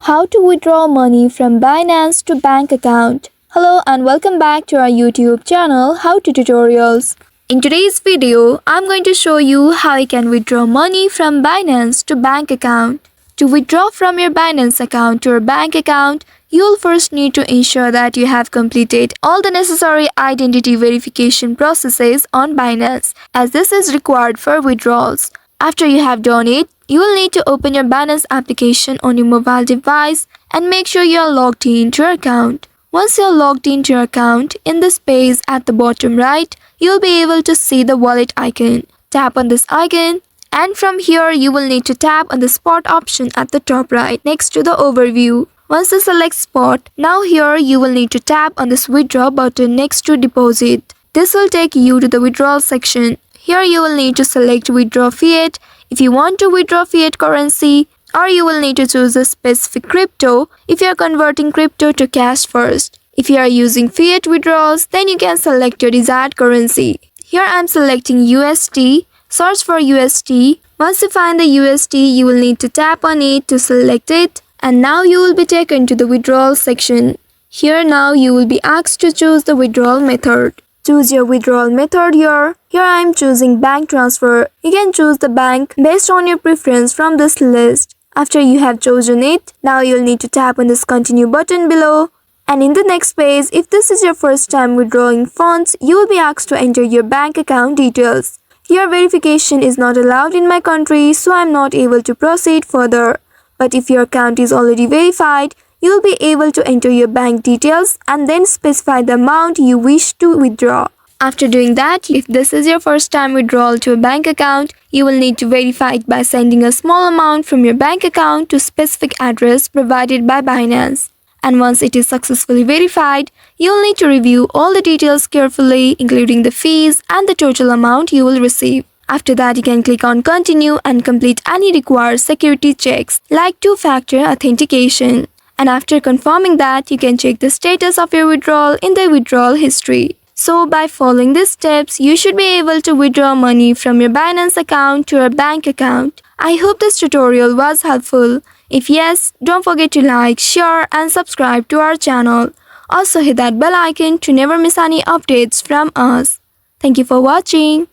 How to withdraw money from Binance to bank account. Hello and welcome back to our YouTube channel How to Tutorials. In today's video, I'm going to show you how you can withdraw money from Binance to bank account. To withdraw from your Binance account to your bank account, you'll first need to ensure that you have completed all the necessary identity verification processes on Binance, as this is required for withdrawals. After you have done it, you will need to open your Binance application on your mobile device and make sure you are logged into your account. Once you are logged into your account, in this page at the bottom right, you will be able to see the wallet icon. Tap on this icon, and from here you will need to tap on the spot option at the top right next to the overview. Once you select spot, now here you will need to tap on this withdraw button next to deposit. This will take you to the withdrawal section. Here you will need to select withdraw fiat if you want to withdraw fiat currency, or you will need to choose a specific crypto if you are converting crypto to cash first. If you are using fiat withdrawals, then you can select your desired currency. Here I am selecting USD. Search for USD. Once you find the USD, you will need to tap on it to select it, and now you will be taken to the withdrawal section. Here now you will be asked to choose the withdrawal method. Choose your withdrawal method here. Here I am choosing bank transfer. You can choose the bank based on your preference from this list. After you have chosen it, now you'll need to tap on this continue button below. And in the next page, if this is your first time withdrawing funds, you will be asked to enter your bank account details. Here verification is not allowed in my country, so I am not able to proceed further. But if your account is already verified, you will be able to enter your bank details and then specify the amount you wish to withdraw. After doing that, if this is your first time withdrawal to a bank account, you will need to verify it by sending a small amount from your bank account to a specific address provided by Binance. And once it is successfully verified, you will need to review all the details carefully, including the fees and the total amount you will receive. After that, you can click on continue and complete any required security checks like two-factor authentication. And after confirming that, you can check the status of your withdrawal in the withdrawal history. So by following these steps, you should be able to withdraw money from your Binance account to your bank account. I hope this tutorial was helpful. If yes, don't forget to like, share and subscribe to our channel. Also hit that bell icon to never miss any updates from us. Thank you for watching.